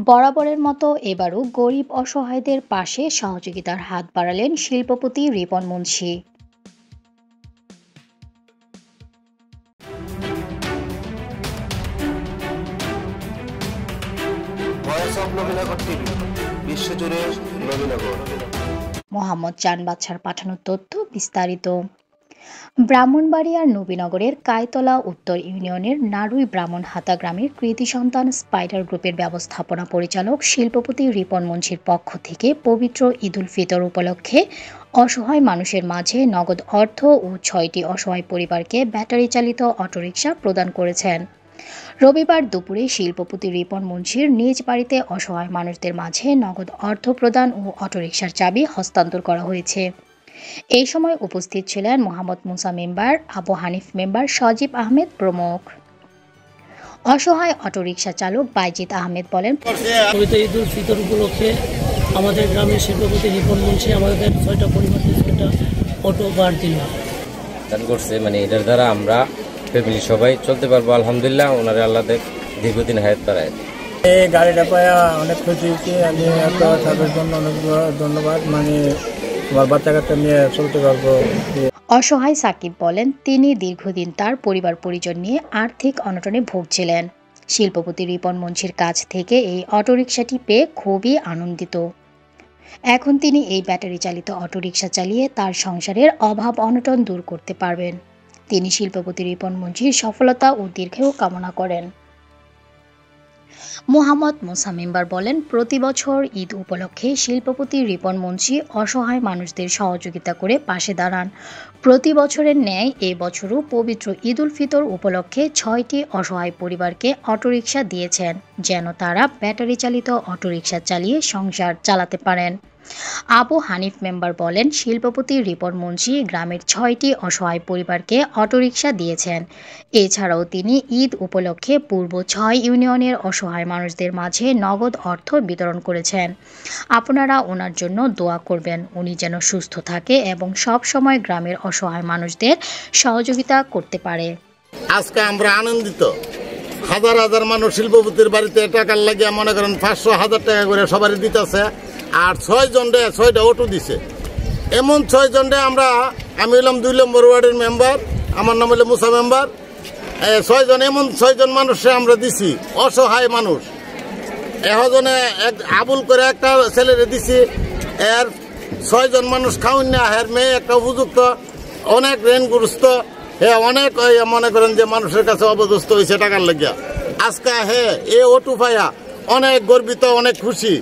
বরাবরের মতো এবারও গরিব অসহায়দের পাশে সহযোগিতার হাত বাড়ালেন শিল্পপতি রিপন মুন্সী। মোহাম্মদ চান বাদশার পাঠানো তথ্য বিস্তারিত। ব্রাহ্মণবাড়িয়ার নবীনগরের কায়তলা উত্তর ইউনিয়নের নারুই ব্রাহ্মণহাতা গ্রামের কৃতি সন্তান স্পাইডার গ্রুপের ব্যবস্থাপনা পরিচালক শিল্পপতি রিপন মুন্সীর পক্ষ থেকে পবিত্র ঈদুল ফিতর উপলক্ষে অসহায় মানুষের মাঝে নগদ অর্থ ও ৬টি অসহায় পরিবারকে ব্যাটারি চালিত অটোরিকশা প্রদান করেছেন। রবিবার দুপুরে শিল্পপতি রিপন মুন্সীর নিজ বাড়িতে অসহায় মানুষদের মাঝে নগদ অর্থ প্রদান ও অটোরিকশার চাবি হস্তান্তর করা হয়েছে। এই সময় উপস্থিত ছিলেন মোহাম্মদ মুসা মেম্বার, আবু হানিফ মেম্বার, সজীব আহমেদ প্রমুখ। অসহায় অটোরিকশা চালক বাইজিদ আহমেদ বলেন, ঈদুল ফিতর উপলক্ষে আমাদের গ্রামের শিল্পপতি রিপন মুন্সী আমাদের ৬টা পরিবারকে ৬টা অটো বার দিল দান করছে। এটার দ্বারা আমরা ফ্যামিলি সবাই চলতে পারবো আলহামদুলিল্লাহ। ওনারা আল্লাহ দীর্ঘদিন হায়াত বাড়ায়। এই গাড়িটা পাওয়া অনেক খুশি হয়েছি। আমি তাদের জন্য অনেক ধন্যবাদ। আমার বাচ্চা কাচ্চা নিয়ে চলতে পারবো। অসহায় সাকিব বলেন, তিনি দীর্ঘদিন তার পরিবার পরিজন নিয়ে আর্থিক অনটনে ভুগছিলেন। শিল্পপতি রিপন মুন্সীর কাছ থেকে এই অটোরিকশাটি পেয়ে খুবই আনন্দিত। এখন তিনি এই ব্যাটারি চালিত অটোরিকশা চালিয়ে তার সংসারের অভাব অনটন দূর করতে পারবেন। তিনি শিল্পপতি রিপন মুন্সীর সফলতা ও দীর্ঘায়ু কামনা করেন। মোহাম্মদ মুসা মেম্বার বলেন, প্রতি বছর ঈদ উপলক্ষে শিল্পপতি রিপন মুন্সী অসহায় মানুষদের সহযোগিতা করে পাশে দাঁড়ান। প্রতি বছরের ন্যায় এ বছরও পবিত্র ঈদুল ফিতর উপলক্ষে ৬টি অসহায় পরিবারকে অটোরিকশা দিয়েছেন, যেন তারা ব্যাটারি চালিত অটোরিকশা চালিয়ে সংসার চালাতে পারেন। আবু হানিফ মেম্বার বলেন, শিল্পপতি রিপন মুন্সী গ্রামের ৬টি অসহায় পরিবারকে অটোরিকশা দিয়েছেন। এছাড়াও তিনি ঈদ উপলক্ষে পূর্ব ৬ ইউনিয়নের অসহায় মানুষদের মাঝে নগদ অর্থ বিতরণ করেছেন। আপনারা ওনার জন্য দোয়া করবেন, উনি যেন সুস্থ থাকে এবং সব সময় গ্রামের অসহায় মানুষদের সহযোগিতা করতে পারে। আজকে আমরা আনন্দিত। হাজার হাজার মানুষ শিল্পপতির বাড়িতে টাকার লাগিয়ে মনে করেন ৫০০-১০০০ টাকা করে সবারই দিতেছে। আর ৬ জনরে ৬টা অটো দিছে। এমন ৬ জনরে আমি হলাম ২ নম্বর ওয়ার্ডের মেম্বার, আমার নাম হলো মুসা মেম্বার। ৬ জন এমন ৬ জন মানুষে আমরা দিছি, অসহায় মানুষ। এজনে আবুল করে একটা ছেলেরে দিছি। এর ৬ জন মানুষ খাওয়ান না, এর মেয়ে একটা উপযুক্ত, অনেক ঋণগ্রস্ত। অনেক মনে করেন যে মানুষের কাছে অবদস্ত হয়েছে টাকার লাগিয়া। আজকে এ অটো পাইয়া অনেক গর্বিত, অনেক খুশি।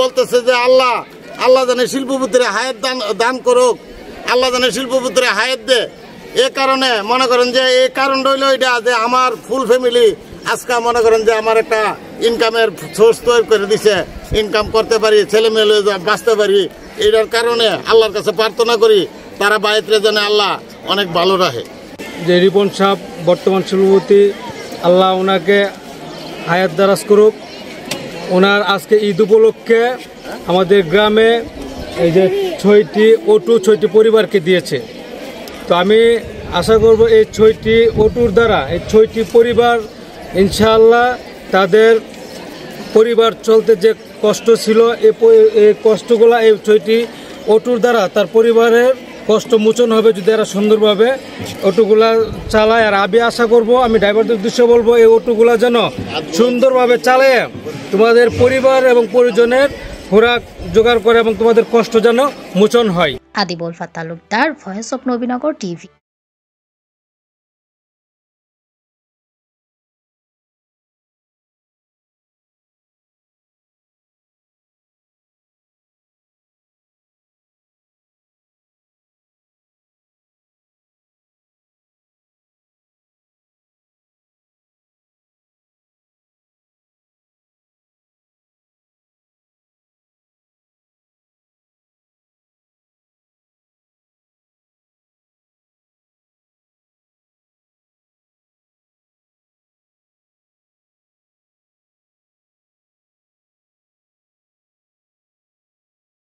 বলতেছে যে আল্লাহ জানে শিল্পপতির হায়াত দান করুক, আল্লাহ জানে শিল্পপতির হায়াত দে। এ কারণে মনে করেন যে এই কারণ রইল এটা যে আমার ফুল ফ্যামিলি আজকে মনে করেন যে আমার একটা ইনকামের সোর্স তৈরি করে দিছে, ইনকাম করতে পারি, ছেলে মেয়ে বাঁচতে পারি। এটার কারণে আল্লাহর কাছে প্রার্থনা করি তারা বাইরে যেন আল্লাহ অনেক ভালো রাখে। যে রিপন সাহেব বর্তমান শিল্পপতি, আল্লাহ ওনাকে হায়াত দারাজ করুক। ওনার আজকে ঈদ উপলক্ষে আমাদের গ্রামে এই যে ৬টি অটো ৬টি পরিবারকে দিয়েছে। তো আমি আশা করব এই ৬টি অটোর দ্বারা এই ৬টি পরিবার ইনশাআল্লাহ তাদের পরিবার চলতে যে কষ্ট ছিল এই কষ্টগুলো এই ৬টি অটোর দ্বারা তার পরিবারের কষ্ট মোচন হবে যদি এরা সুন্দরভাবে অটোগুলা চালায়। আর আমি আশা করব, আমি ড্রাইভারদের উদ্দেশ্যে বলবো, এই অটোগুলা যেন সুন্দরভাবে চালায় তোমাদের পরিবার এবং পরিজনের খোরাক জোগাড় করে এবং তোমাদের কষ্ট যেন মোচন হয়। আদিবুল ফাত Talukdar, voice of Nabinagar TV.